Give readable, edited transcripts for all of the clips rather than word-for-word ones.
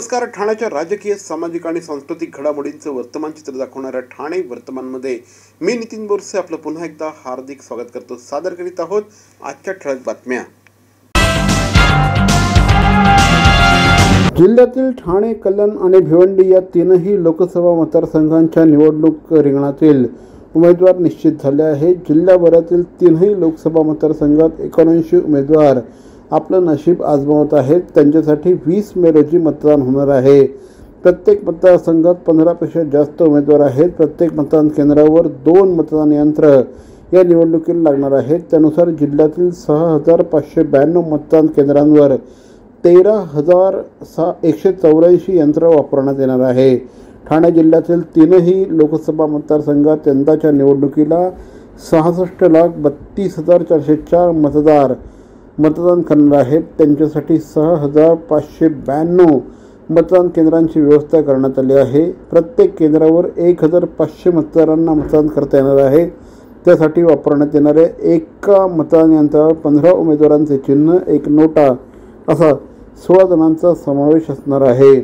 नमस्कार. ठाण्याच्या राजकीय, सामाजिक आणि सांस्कृतिक घडामोडींचं वर्तमान चित्र दाखवणाऱ्या ठाणे वर्तमानमध्ये मी नितीन बोरसे आपलं पुन्हा एकदा हार्दिक स्वागत करतो. सादर करीत आहोत आजच्या ठळक बातम्या. जिल्ह्यातील ठाणे, कल्याण आणि भिवंडी या तीनही लोकसभा मतदारसंघांच्या निवडणूक रिंगणातील उमेदवार निश्चित झाले आहेत. जिल्ह्याभरातील तीनही लोकसभा मतदारसंघात 79 उमेदवार आपलं नशीब आजमावत आहेत. त्यांच्यासाठी 20 मे रोजी मतदान होणार आहे. प्रत्येक मतदारसंघात 15 पेक्षा जास्त उमेदवार आहेत. प्रत्येक मतदान केंद्रावर 2 मतदान यंत्र या निवडणुकीला लागणार आहेत. त्यानुसार जिल्ह्यातील 6592 मतदान केंद्रांवर 13,184 यंत्र वापरण्यात येणार आहे. ठाणे जिल्ह्यातील तीनही लोकसभा मतदारसंघात यंदाच्या निवडणुकीला 66,32,404 मतदान करणार आहेत. त्यांच्यासाठी 6,592 मतदान केंद्रांची व्यवस्था करण्यात आली आहे. प्रत्येक केंद्रावर 1,500 मतदारांना मतदान करता येणार आहे. त्यासाठी वापरण्यात येणाऱ्या एका मतदान यंत्रावर 15 उमेदवारांचे चिन्ह, एक नोटा असा 16 जणांचा समावेश असणार आहे.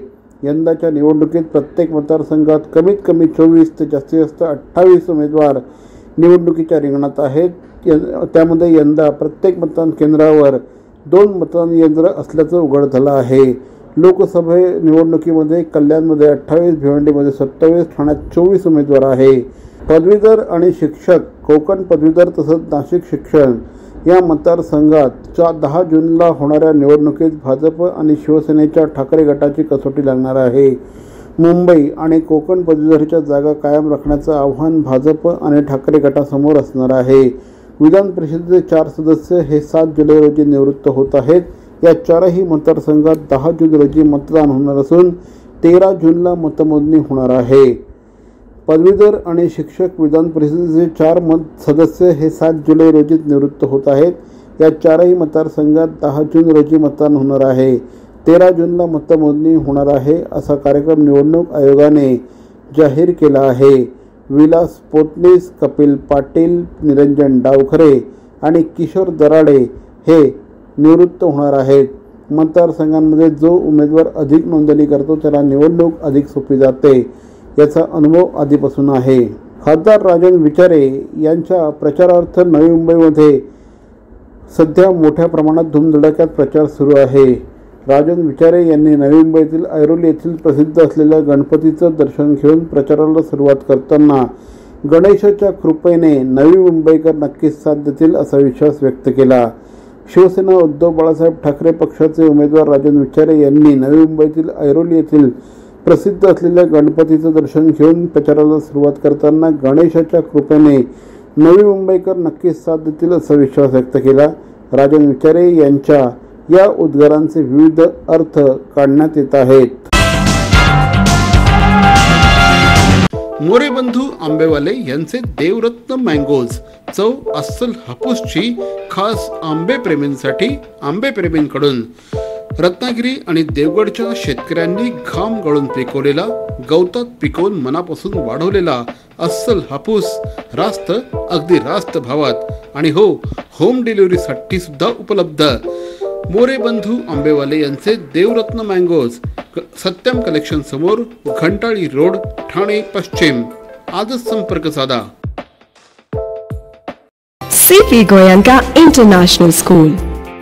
यंदाच्या निवडणुकीत प्रत्येक मतदारसंघात कमीत कमी 24 ते जास्तीत जास्त 28 उमेदवार निवडणुकीच्या रिंगणात आहेत. त्यामध्ये यंदा प्रत्येक मतदान केंद्रावर 2 मतदान यंत्र असल्याचं उघड झालं आहे. लोकसभा निवडणुकीमध्ये कल्याणमध्ये 28, भिवंडीमध्ये 27, ठाण्यात 24 उमेदवार आहे. पदवीधर आणि शिक्षक, कोकण पदवीधर तसंच नाशिक शिक्षण या मतदारसंघात 10 जूनला होणाऱ्या निवडणुकीत भाजप आणि शिवसेनेच्या ठाकरे गटाची कसोटी लागणार आहे. मुंबई आणि कोकण पदवीधरच्या जागा कायम राखण्याचं आव्हान भाजप आणि ठाकरे गटासमोर असणार आहे. विधान परिषदेचे 4 सदस्य हे 7 जुलै रोजी निवृत्त होत आहेत. या 4ही मतदारसंघात 10 जून रोजी मतदान होणार असून 13 जूनला मतमोजणी होणार आहे. पदवीधर आणि शिक्षक विधान परिषदेचे 4 सदस्य हे 7 जुलै रोजी निवृत्त होत आहेत. या 4ही मतदारसंघात 10 जून रोजी मतदान होणार आहे. 13 जूनला मतमोजणी होणार आहे असा कार्यक्रम निवडणूक आयोगाने जाहीर केला आहे. विलास पोतनीस, कपिल पाटील, निरंजन डावखरे आणि किशोर दराडे हे निवृत्त होणार आहेत. मतदारसंघांमध्ये जो उमेदवार अधिक नोंदणी करतो त्याला निवडणूक अधिक सोपी जाते याचा अनुभव आधीपासून आहे. खासदार राजन विचारे यांच्या प्रचारार्थ नवी मुंबईमध्ये सध्या मोठ्या प्रमाणात धुमधडाक्यात प्रचार सुरू आहे. राजन विचारे यांनी नवी मुंबईतील ऐरोली येथील प्रसिद्ध असलेल्या गणपतीचं दर्शन घेऊन प्रचाराला सुरुवात करताना गणेशाच्या कृपेने नवी मुंबईकर नक्कीच साथ देतील असा विश्वास व्यक्त केला. शिवसेना उद्धव बाळासाहेब ठाकरे पक्षाचे उमेदवार राजन विचारे यांनी नवी मुंबईतील ऐरोली येथील प्रसिद्ध असलेल्या गणपतीचं दर्शन घेऊन प्रचाराला सुरुवात करताना गणेशाच्या कृपेने नवी मुंबईकर नक्कीच साथ देतील असा विश्वास व्यक्त केला. राजन विचारे यांच्या या उद्गारांचे विविध अर्थ काढण्यात येत आहेत. मोरेबंधू आंबेवाले यांचे देवरत्न मँगोज, चव अस्सल हापूसची, खास आंबेप्रेमींसाठी आंबेप्रेमींकडून. रत्नागिरी आणि देवगडच्या शेतकऱ्यांनी घाम गळून पिकवलेला, गवतात पिकवून मनापासून वाढवलेला अस्सल हापूस रास्त, अगदी रास्त भावात आणि हो, होम डिलिव्हरीसाठी सुद्धा उपलब्ध. मोरेबंधू आंबेवाले यांचे देवरत्न मँगोज, सत्यम कलेक्शन समोर, घंटाळी रोड, ठाणे पश्चिम. आजच संपर्क साधा. CP Goenka International School,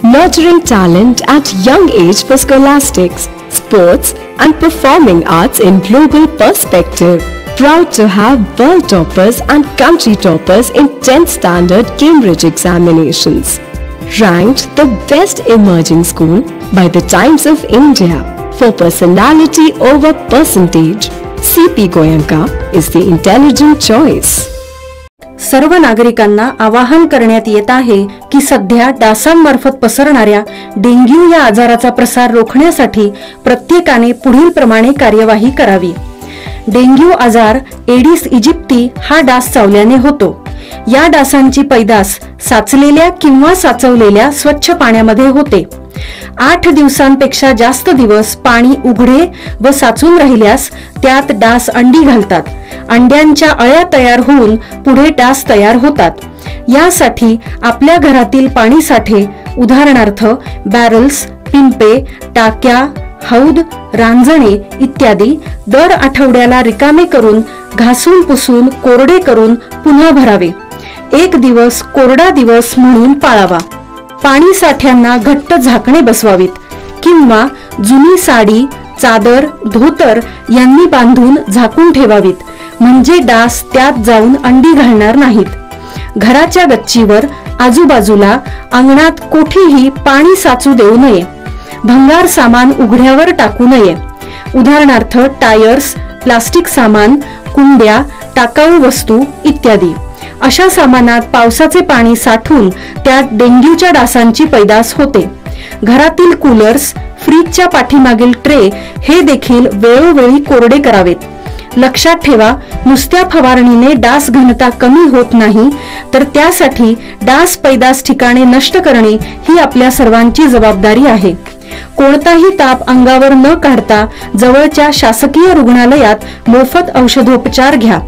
nurturing talent at young age for scholastics, sports and performing arts in global perspective. Proud to have world toppers and country toppers in 10th standard Cambridge examinations. Ranked the best emerging school by the Times of India for personality over percentage. CP Goenka is the intelligent choice. सर्व नागरिकांना आवाहन करण्यात येत आहे की सध्या डासांमार्फत पसरणाऱ्या dengue या आजाराचा प्रसार रोखण्यासाठी प्रत्येकाने पुढील प्रमाणे कार्यवाही करावी. डेंग्यू आजार एडिस इजिप्ती हा डास चावल्याने होतो. या डासांची पैदास साचलेल्या किंवा साचवलेल्या स्वच्छ पाण्यामध्ये होते. 8 दिवसांपेक्षा जास्त दिवस पाणी उघडे व साचून राहिल्यास त्यात डास अंडी घालतात. अंड्यांच्या अळ्या तयार होऊन पुढे डास तयार होतात. यासाठी आपल्या घरातील पाणी साठे, उदाहरणार्थ बॅरल्स, पिंपे, टाक्या, हौद, रांजणे इत्यादी दर आठवड्याला रिकामे करून घासून पुसून कोरडे करून पुन्हा भरावे. एक दिवस कोरडा दिवस म्हणून पाळावा. पाणी साठ्यांना घट्ट झाकणे बसवावीत किंवा जुनी साडी, चादर, धोतर यांनी बांधून झाकून ठेवावीत, म्हणजे डास त्यात जाऊन अंडी घालणार नाहीत. घराच्या गच्चीवर, आजूबाजूला, अंगणात कोठेही पाणी साचू देऊ नये. भंगार सामान उघड्यावर टाकू नये. उदाहरणार्थ टायर्स, प्लास्टिक सामान, कुंड्या, टाकाऊ वस्तू इत्यादी. अशा सामानात पावसाचे पाणी साठून त्यात डेंग्यूच्या डासांची पैदास होते. घरातील कूलर्स, फ्रीजच्या पाठीमागील ट्रे हे देखील वेळोवेळी कोरडे करावेत. लक्षात ठेवा, नुसत्या फवारणीने डास घनता कमी होत नाही, तर त्यासाठी डास पैदास ठिकाणे नष्ट करणे ही आपल्या सर्वांची जबाबदारी आहे. कोणताही ताप अंगावर न काढता जवळच्या शासकीय रुग्णालयात मोफत औषधोपचार घ्या.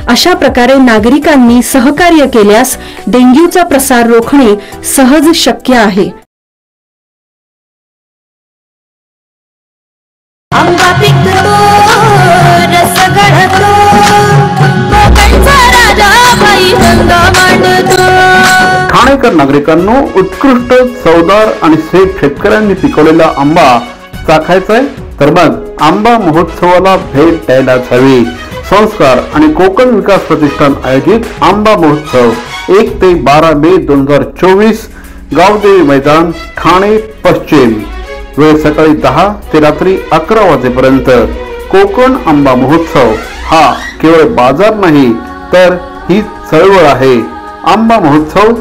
अशा प्रकारे नागरिकांनी सहकार्य केल्यास डेंग्यूचा प्रसार रोखणे सहज शक्य आहे. आंबा पिकतो, रस गळतो, कोकणचा राजा बाई रंग मांडतो. ठाणेकर नागरिकांनो, उत्कृष्ट चवदार आणि सेफ शेतकऱ्यांनी पिकवलेला आंबा चाखायचाय तर मग आंबा महोत्सवाला भेट द्यायलाच हवी. संस्कार आणि कोकण विकास प्रतिष्ठान आयोजित आंबा महोत्सव 1 ते 12 मे 2024, गावदेवी मैदान, ठाणे पश्चिम. वेळ सकाळी 10 ते रात्री 11 वाजेपर्यंत. कोकण आंबा महोत्सव हा केवळ बाजार नाही, तर ही चळवळ आहे. आंबा महोत्सव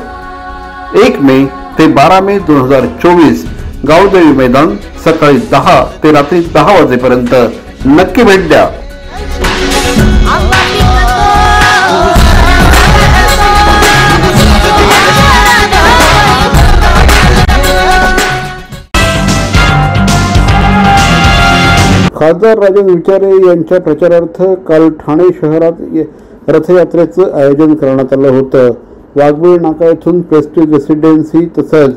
1 मे ते 12 मे 2024, गावदेवी मैदान, सकाळी 10 ते रात्री 10 वाजेपर्यंत. नक्की भेट द्या. आंबा खासदार राजन विचारे यांच्या प्रचारार्थ काल ठाणे शहरात रथयात्रेचं आयोजन करण्यात आलं होतं. वाघबीळ नाका येथून प्रेस्टीज रेसिडेन्सी तसंच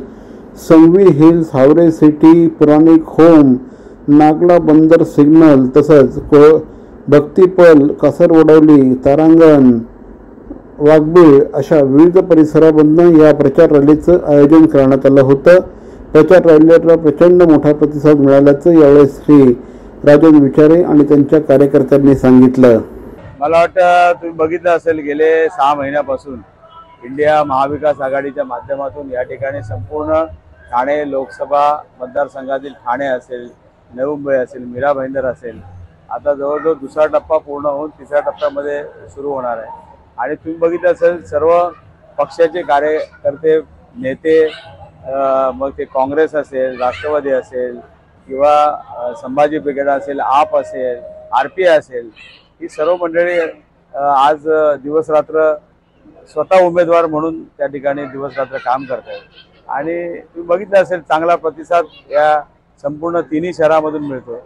संगवी हिल्स, हावरे सिटी, पुराणिक होम, नागला बंदर सिग्नल तसंच भक्तीपल, कासरवडवली, तारांगण, वाघबीळ अशा विविध परिसरामधून या प्रचार रॅलीचं आयोजन करण्यात आलं होतं. प्रचार रॅलीला प्रचंड मोठा प्रतिसाद मिळाल्याचं यावेळी श्री राजन विचारे आणि त्यांच्या कार्यकर्त्यांनी सांगितलं. मला वाटतं तुम्ही बघितलं असेल, गेले 6 महिन्यापासून इंडिया महाविकास आघाडीच्या माध्यमातून या ठिकाणी संपूर्ण ठाणे लोकसभा मतदारसंघातील ठाणे असेल, नवी मुंबई असेल, मीरा भाईंदर असेल, आता जवळजवळ दुसरा टप्पा पूर्ण होऊन तिसऱ्या टप्प्यामध्ये सुरू होणार आहे. आणि तुम्ही बघितलं असेल, सर्व पक्षाचे कार्यकर्ते, नेते, मग ते काँग्रेस असेल, राष्ट्रवादी असेल किंवा संभाजी ब्रिगेड असेल, आप असेल, RPI असेल, ही सर्व मंडळी आज दिवसरात्र स्वतः उमेदवार म्हणून त्या ठिकाणी दिवसरात्र काम करत आहेत. आणि तुम्ही बघितलं असेल, चांगला प्रतिसाद या संपूर्ण तिन्ही शहरामधून मिळतो.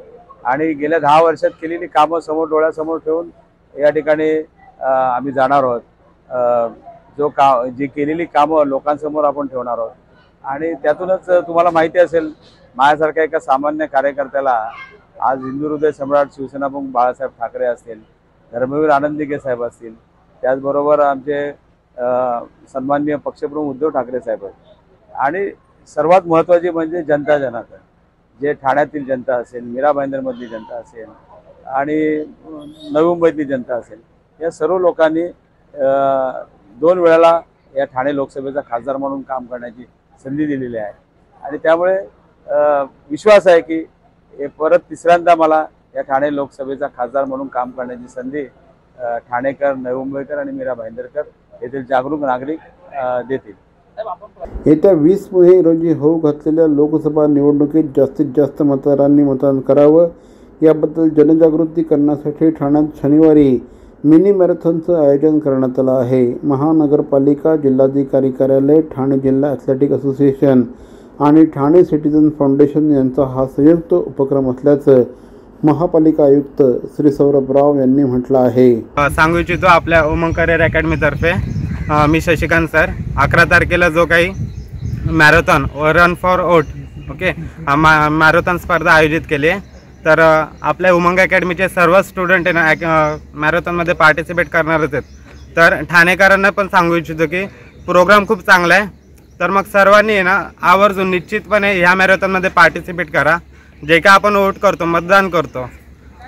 आणि गेल्या 10 वर्षात केलेली कामं समोर डोळ्यासमोर ठेवून या ठिकाणी आम्ही जाणार आहोत. जी केलेली कामं लोकांसमोर आपण ठेवणार आहोत. आणि त्यातूनच तुम्हाला माहिती असेल, माझ्यासारख्या एका सामान्य कार्यकर्त्याला आज हिंदू हृदय सम्राट शिवसेना प्रमुख बाळासाहेब ठाकरे असतील, धर्मवीर आनंदीके साहेब असतील, त्याचबरोबर आमचे सन्माननीय पक्षप्रमुख उद्धव ठाकरे साहेब आहेत. आणि सर्वात महत्त्वाची म्हणजे जनता जनार्दन, जे ठाण्यातील जनता असेल, मीरा भाईंदरमधली जनता असेल आणि नवी मुंबईतली जनता असेल, या सर्व लोकांनी 2 वेळेला या ठाणे लोकसभेचा खासदार म्हणून काम करण्याची संधी दिलेली आहे. आणि त्यामुळे विश्वास आहे की परत तिसऱ्यांदा मला या ठाणे लोकसभेचा खासदार म्हणून काम करण्याची संधी ठाणेकर, नवी मुंबईकर आणि मीरा भाईंदरकर येथील जागरूक नागरिक देतील. येत्या 20 मे रोजी होऊ घातलेल्या लोकसभा निवडणुकीत जास्तीत जास्त मतदारांनी मतदान करावं, याबद्दल जनजागृती करण्यासाठी ठाण्यात शनिवारी मिनी मॅरेथॉनचं आयोजन करण्यात आलं आहे. महानगरपालिका, जिल्हाधिकारी कार्यालय, ठाणे जिल्हा ॲथलेटिक असोसिएशन आणि ठाणे सिटीझन फाउंडेशन यांचा हा संयुक्त उपक्रम असल्याचं महापालिका आयुक्त श्री सौरभ राव यांनी म्हटलं आहे. सांगू इच्छितो आपल्या उमंग करिअर अकॅडमीतर्फे मी शशिकांत सर 11 तारखेला जो काही मॅरेथॉन व run for vote okay marathon स्पर्धा आयोजित केली आहे। तर आपल्या उमंग अकॅडमीचे सर्व स्टुडंट आहे ना मॅरेथॉनमध्ये पार्टिसिपेट करणारच आहेत। तर ठाणेकरांना पण सांगू इच्छितो की प्रोग्राम खूप चांगला आहे। तर मग सर्वांनी आहे ना आवर्जून निश्चितपणे ह्या मॅरेथॉनमध्ये पार्टिसिपेट करा। जे काय आपण वोट करतो, मतदान करतो,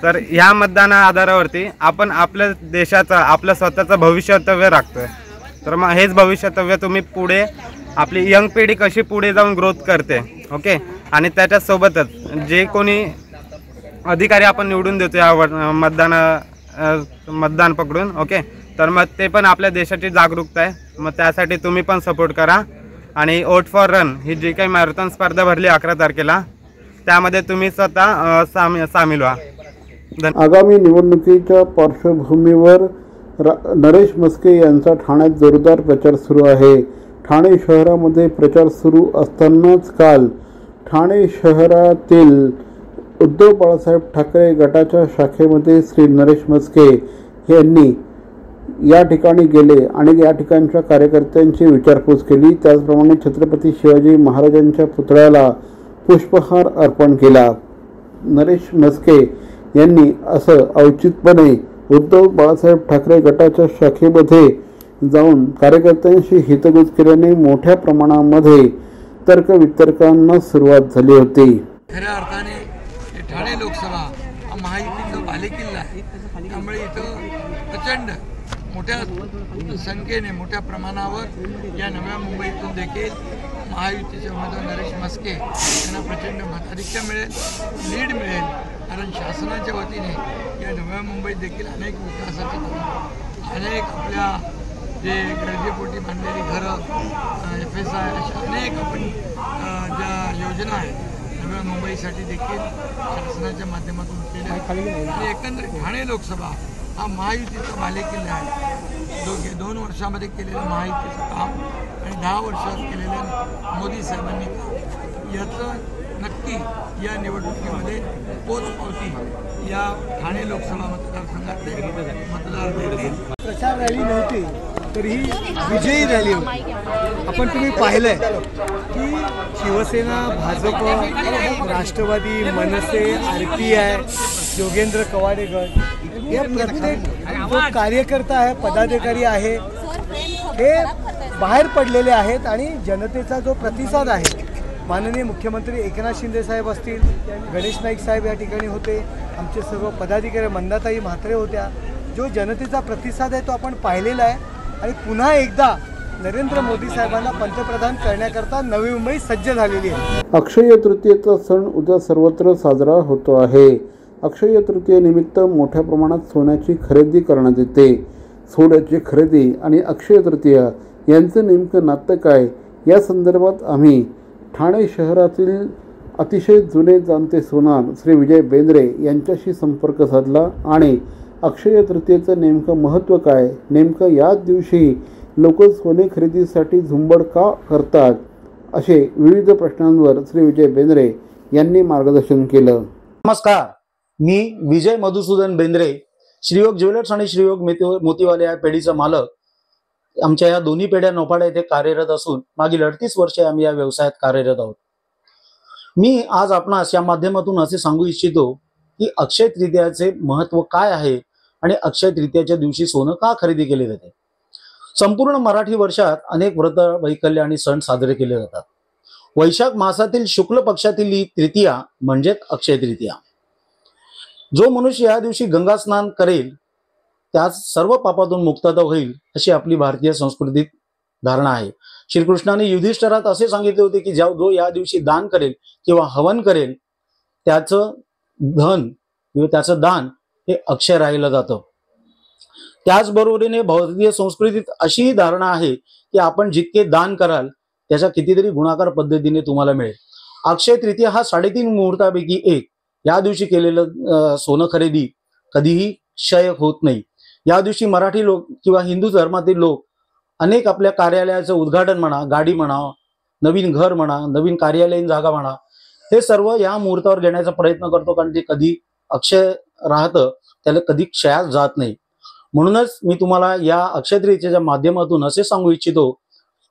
तर ह्या मतदाना आधारावरती आपण आपल्या देशाचं आपलं स्वतःचं भविष्यतव्य राखतोय। तर मग हेच भविष्यतव्य तुम्ही पुढे आपली यंग पिढी कशी पुढे जाऊन ग्रोथ करते, ओके, आणि त्याच्यासोबतच जे कोणी अधिकारी आपण निवडून देतो या मतदान पकडून, ओके, तर मग ते पण आपल्या देशाची जागरूकता आहे। मग त्यासाठी तुम्ही पण सपोर्ट करा आणि वोट फॉर रन ही जी काही मॅरेथॉन स्पर्धा भरली 11 तारखेला, त्यामध्ये तुम्ही स्वतः सामील व्हा। आगामी निवडणुकीच्या पार्श्वभूमीवर नरेश म्हस्के यांचा ठाण्यात जोरदार प्रचार सुरू आहे। ठाणे शहरामध्ये प्रचार सुरू असतानाच काल ठाणे शहरातील उद्धव बाळासाहेब ठाकरे गटाच्या शाखेमध्ये श्री नरेश म्हस्के यांनी या ठिकाणी गेले आणि या ठिकाणच्या कार्यकर्त्यांची विचारपूस केली। त्याचप्रमाणे छत्रपती शिवाजी महाराजांच्या पुतळ्याला पुष्पहार अर्पण केला। नरेश म्हस्के यांनी असं औचित्यपणे उद्धव बाळासाहेब ठाकरे गटाच्या शाखेमध्ये जाऊन कार्यकर्त्यांशी हितगुज केल्याने मोठ्या प्रमाणामध्ये तर्कवितर्कांना सुरुवात झाली होती। खऱ्या अर्थाने ठाणे लोकसभा हा महायुतीचा बालेकिल्ला आहे। त्यामुळे इथं प्रचंड मोठ्या संख्येने मोठ्या प्रमाणावर या नव्या मुंबईतून देखील महायुतीचे उमेदवार नरेश म्हस्के यांना प्रचंड मताधिक्य मिळेल, लीड मिळेल। कारण शासनाच्या वतीने या नव्या मुंबईत देखील अनेक विकासाचे कामं, अनेक आपल्या जे गरजेपोटी बांधलेली घरं, FSI अशा अनेक आपण ज्या योजना आहेत नव्या मुंबईसाठी देखील शासनाच्या माध्यमातून केल्या आहेत। आणि एकंदरीत ठाणे लोकसभा हा महायुतीचा बालेकिल्ला आहे। 2 वर्षामध्ये केलेलं महायुतीचं काम आणि 10 वर्षात केलेलं मोदी साहेबांनी काम याचं नक्की या निवडणुकीमध्ये पोचपावती या ठाणे लोकसभा मतदारसंघातले मतदार देतील। प्रचार रॅली नव्हती तर ही विजयी रॅली होती। आपण तुम्ही पाहिलंय की शिवसेना, भाजप, राष्ट्रवादी, मनसे, RPI, योगेंद्र कवाडे गट हे प्रत्येक जो कार्यकर्ता आहे, पदाधिकारी आहे, हे बाहेर पडलेले आहेत आणि जनतेचा जो प्रतिसाद आहे, माननीय मुख्यमंत्री एकनाथ शिंदे साहेब असतील, गणेश नाईक साहेब या ठिकाणी होते, आमचे सर्व पदाधिकारी, मंदाताई म्हात्रे होत्या, जो जनतेचा प्रतिसाद आहे तो आपण पाहिलेला आहे। आणि पुन्हा एकदा नरेंद्र मोदी साहेबांना पंतप्रधान करण्याकरता नवी मुंबई सज्ज झालेली आहे। अक्षय तृतीयेचा सण उद्या सर्वत्र साजरा होतो आहे। अक्षय तृतीयेनिमित्त मोठ्या प्रमाणात सोन्याची खरेदी करण्यात येते। सोन्याची खरेदी आणि अक्षय तृतीय यांचं नेमकं नातं काय, या संदर्भात आम्ही ठाणे शहरातील अतिशय जुने जाणते सोनार श्री विजय बेंद्रे यांच्याशी संपर्क साधला आणि अक्षय तृतीयेचं नेमकं महत्त्व काय, नेमकं याच दिवशी लोक सोने खरेदीसाठी झुंबड का करतात, असे विविध प्रश्नांवर श्री विजय बेंद्रे यांनी मार्गदर्शन केलं। नमस्कार, मी विजय मधुसूदन बेंद्रे, श्रीयोग ज्वेलर्स आणि श्रीयोग मोतीवाले या पेढीचा मालक। आमच्या या दोन्ही पेढ्या नोपाडा येथे कार्यरत असून मागील 38 वर्षे आम्ही या व्यवसायात कार्यरत आहोत। मी आज आपणास या माध्यमातून असे सांगू इच्छितो की अक्षय तृतीयाचे महत्त्व काय आहे आणि अक्षय तृतीयाच्या दिवशी सोनं का खरेदी केले जाते। संपूर्ण मराठी वर्षात अनेक व्रत, वैकल्य आणि सण साजरे केले जातात। वैशाख मासातील शुक्ल पक्षातील ही तृतीया म्हणजे अक्षय तृतीया। जो मनुष्य या दिवशी गंगा स्नान करेल त्यास सर्व पापातून मुक्तता होईल, अशी आपली भारतीय संस्कृतीत धारणा आहे। श्रीकृष्णाने युधिष्ठिरात असे सांगितले होते की जो या दिवशी दान करेल किंवा हवन करेल त्याचं धन किंवा त्याचं दान हे अक्षय राहिलं जातं। त्याचबरोबरीने भारतीय संस्कृतीत अशी धारणा आहे की आपण जितके दान कराल त्याचा कितीतरी गुणाकार पद्धतीने तुम्हाला मिळेल। अक्षय तृतीया हा 3.5 मुहूर्तापैकी एक। या दिवशी केलेलं सोनं खरेदी कधीही क्षय होत नाही। या दिवशी मराठी लोक किंवा हिंदू धर्मातील लोक अनेक आपल्या कार्यालयाचं उद्घाटन म्हणा, गाडी म्हणा, नवीन घर म्हणा, नवीन कार्यालयीन जागा म्हणा, हे सर्व या मुहूर्तावर घेण्याचा प्रयत्न करतो, कारण ते कधी अक्षय राहतं, त्याला कधी क्षयास जात नाही। म्हणूनच मी तुम्हाला या अक्षय तृतीयेच्या माध्यमातून असे सांगू इच्छितो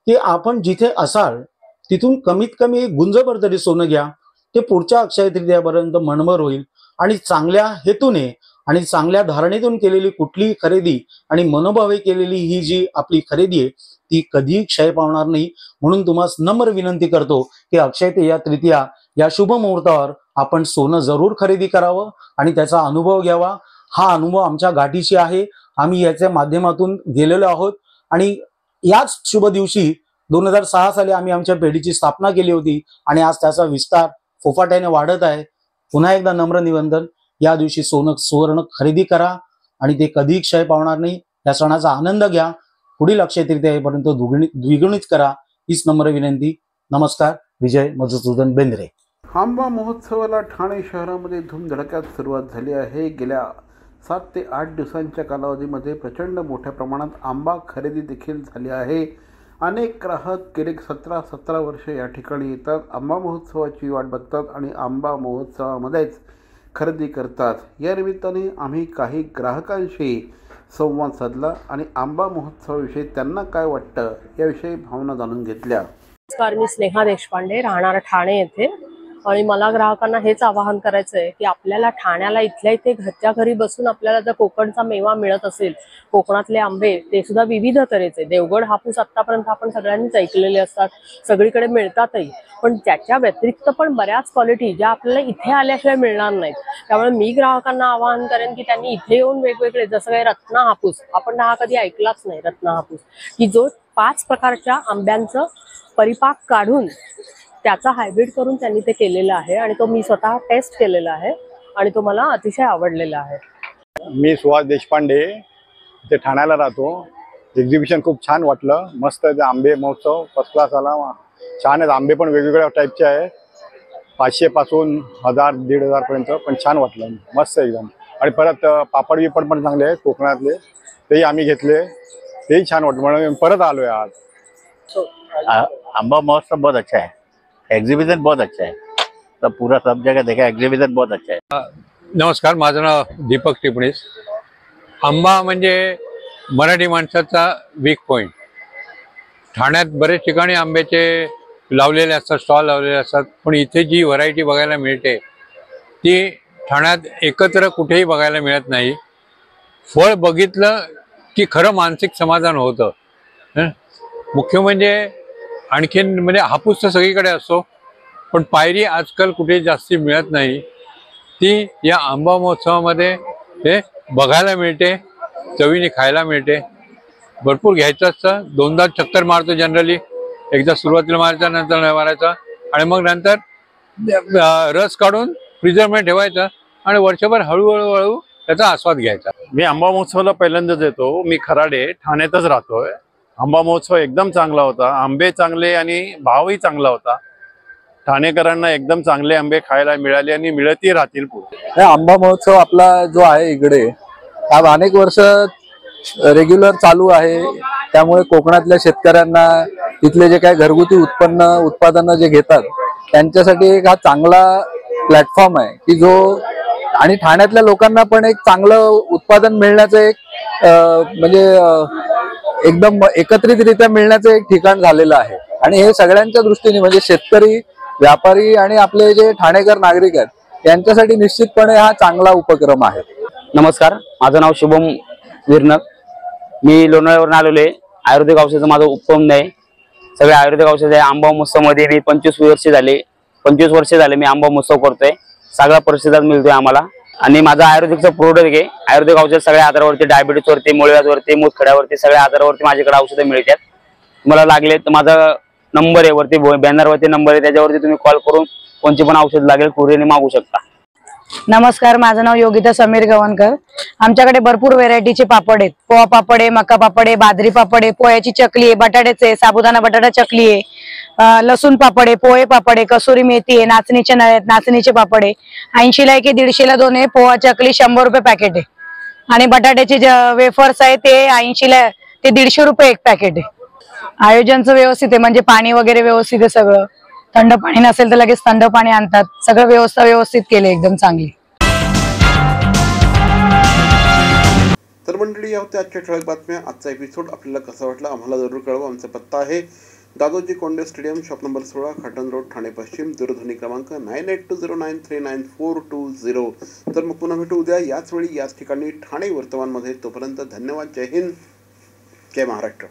की आपण जिथे असाल तिथून कमीत कमी गुंजभर तरी सोनं घ्या. ते पुढच्या अक्षय तृतीयापर्यंत मनभर होईल. आणि चांगल्या हेतूने आणि चांगल्या धारणेतून केलेली कुठलीही खरेदी आणि मनोभावे केलेली ही जी आपली खरेदी आहे ती कधीही क्षय पावणार नाही. म्हणून तुम्हाला नम्र विनंती करतो की अक्षय तृतीया या शुभ मुहूर्तावर आपण सोनं जरूर खरेदी करावं आणि त्याचा अनुभव घ्यावा. हा अनुभव आमच्या गाठीशी आहे. आम्ही याच्या माध्यमातून गेलेलो आहोत आणि याच शुभ दिवशी 2006 साली आम्ही आमच्या पेढीची स्थापना केली होती आणि आज त्याचा विस्तार फोफाट्याने वाढत आहे. पुन्हा एकदा नम्र निवेदन, या दिवशी सुवर्ण खरेदी करा आणि ते कधीही क्षय पावणार नाही. या सणाचा आनंद घ्या. पुढील अक्षय तृतीयेपर्यंत द्विगुणित करा हीच नम्र विनंती. नमस्कार. विजय मधुसूदन बेंद्रे. आंबा महोत्सवाला ठाणे शहरामध्ये धूमधडक्यात सुरुवात झाली आहे. गेल्या 7 ते 8 दिवसांच्या कालावधीमध्ये प्रचंड मोठ्या प्रमाणात आंबा खरेदी देखील झाली आहे. अनेक ग्राहक गेले 17 वर्षे या ठिकाणी येतात, आंबा महोत्सवाची वाट बघतात आणि आंबा महोत्सवामध्येच खरेदी करतात. या निमित्ताने आम्ही काही ग्राहकांशी संवाद साधला आणि आंबा महोत्सवाविषयी त्यांना काय वाटतं याविषयी भावना जाणून घेतल्या. नमस्कार, मी स्नेहा देशपांडे, राहणार ठाणे येथे. आणि मला ग्राहकांना हेच आवाहन करायचं आहे की आपल्याला ठाण्याला इथल्या इथे घरच्या घरी बसून आपल्याला जर कोकणचा मेवा मिळत असेल, कोकणातले आंबे ते सुद्धा विविध तऱ्हेचे, देवगड हापूस आतापर्यंत आपण सगळ्यांनीच ऐकलेले असतात, सगळीकडे मिळतातही, पण त्याच्या व्यतिरिक्त पण बऱ्याच क्वालिटी ज्या आपल्याला इथे आल्याशिवाय मिळणार नाहीत. त्यामुळे मी ग्राहकांना आवाहन करेन की त्यांनी इथे येऊन वेगवेगळे, जसं काही रत्ना हापूस, आपण हा कधी ऐकलाच नाही रत्ना हापूस, की जो 5 प्रकारच्या आंब्यांचं परिपाक काढून त्याचा हायब्रिड करून त्यांनी ते केलेलं आहे आणि तो मी स्वतः टेस्ट केलेला आहे आणि तो मला अतिशय आवडलेला आहे. मी सुहास देशपांडे, ते ठाण्याला राहतो. एक्झिबिशन खूप छान वाटलं, मस्त आहे. आंबे महोत्सव फर्स्ट क्लास आला, छान आहेत. आंबे पण वेगवेगळ्या टाईपचे आहे, 500 पासून 1000-1500 पर्यंत, पण छान वाटलं, मस्त एकदम. आणि परत पापड बिपड पण चांगले आहेत कोकणातले, तेही आम्ही घेतले, तेही छान वाटलं, म्हणून परत आलोय आज. आंबा महोत्सव बहुत अच्छा है, एग्जीबिशन बहुत अच्छा है, तो पूरा सब जगह देखा, एग्जीबिशन बहुत अच्छा है. नमस्कार, माझं नाव दीपक टिपणीस. आंबा म्हणजे मराठी माणसाचा वीक पॉइंट. ठाण्यात बरेच ठिकाणी आंब्याचे लावलेले असतात, स्टॉल लावलेले असतात, पण इथे जी व्हरायटी बघायला मिळते ती ठाण्यात एकत्र कुठेही बघायला मिळत नाही. फळ बघितलं की खरं मानसिक समाधान होतं. मुख्य म्हणजे आणखीन म्हणजे हापूस तर सगळीकडे असतो, पण पायरी आजकाल कुठे जास्ती मिळत नाही, ती या आंबा महोत्सवामध्ये हे बघायला मिळते, चवीने खायला मिळते. भरपूर घ्यायचं असतं, 2दा चक्कर मारतो जनरली, एकदा सुरुवातीला मारायचा, नंतर नाही मारायचा, आणि मग नंतर रस काढून फ्रीजरमध्ये ठेवायचा आणि वर्षभर हळूहळू त्याचा आस्वाद घ्यायचा. मी आंबा महोत्सवाला पहिल्यांदाच येतो. मी खराडे ठाण्यातच राहतोय. आंबा महोत्सव एकदम चांगला होता, आंबे चांगले आणि भावही चांगला होता. ठाणेकरांना एकदम चांगले आंबे खायला मिळाले आणि मिळतही राहतील पुढे. आंबा महोत्सव आपला जो आहे इकडे आज अनेक वर्ष रेग्युलर चालू आहे, त्यामुळे कोकणातल्या शेतकऱ्यांना तिथले जे काही घरगुती उत्पादनं जे घेतात त्यांच्यासाठी एक हा चांगला प्लॅटफॉर्म आहे की जो, आणि ठाण्यातल्या लोकांना पण एक चांगलं उत्पादन मिळण्याचं एक म्हणजे एकदम एकत्रितरित्या मिळण्याचं एक ठिकाण झालेलं आहे. आणि हे सगळ्यांच्या दृष्टीने म्हणजे शेतकरी, व्यापारी आणि आपले जे ठाणेकर नागरिक आहेत यांच्यासाठी निश्चितपणे हा चांगला उपक्रम आहे. नमस्कार, माझं नाव शुभम विरनक. मी लोणावळ्यावरून आलेलो आहे. आयुर्वेदिक औषधाचं माझं उपक्रम आहे, सगळे आयुर्वेदिक औषध आहे. आंबा महोत्सवमध्ये मी 25 वर्ष झाले मी आंबा महोत्सव करतोय. सगळा प्रतिसाद मिळतोय आम्हाला. आणि माझं आयुर्वेदिकचं प्रोडक्ट आहे, आयुर्वेदिक औषध सगळ्या आजारावरती, डायबिटीसवरती, मुळव्याधवरती, मूतखड्यावरती, सगळ्या आजारावरती माझ्याकडे औषधं मिळतात. तुम्हाला लागले तर माझा नंबर आहे, वरती बॅनरवरती नंबर आहे, त्याच्यावरती तुम्ही कॉल करून कोणती पण औषध लागेल कुरिअरने मागू शकता. नमस्कार, माझं नाव योगिता समीर गवणकर. आमच्याकडे भरपूर व्हेरायटीचे पापड आहेत. पोहा पापड आहे, मका पापड आहे, बाजरी पापड आहे, पोह्याची चकली आहे, बटाट्याचे, साबुदाणा बटाटा चकली आहे, लसूण पापड आहे, पोहे पापड आहे, कसुरी मेथी आहे, नाचणीचे नळे आहेत, नाचणीचे पापड आहे. 80ला 1 आहे, 150ला 2 आहे. पोहा चकली 100 रुपये पॅकेट आहे. आणि बटाट्याचे वेफर्स आहे ते 80ला ते 150 रुपये 1 पॅकेट आहे. आयोजनचं व्यवस्थित आहे, म्हणजे पाणी वगैरे व्यवस्थित आहे, सगळं थंड पाणी नसेल तर लगेच थंड पाणी आणतात, सगळं व्यवस्था व्यवस्थित केली एकदम चांगली. तर मंडळी, या होत्या आजच्या ठळक बातम्या. आजचा एपिसोड आपल्याला कसा वाटला आम्हाला जरूर कळवा. आमचा पत्ता आहे Dadoji Konde stadium, shop number 16, Khatan road, Thane पश्चिम. दूरध्वनी क्रमांक 9820939420. तर मग पुन्हा भेटू उद्या याच वेळी याच ठिकाणी ठाणे वर्तमानमध्ये. तोपर्यंत धन्यवाद. जय हिंद, जय महाराष्ट्र.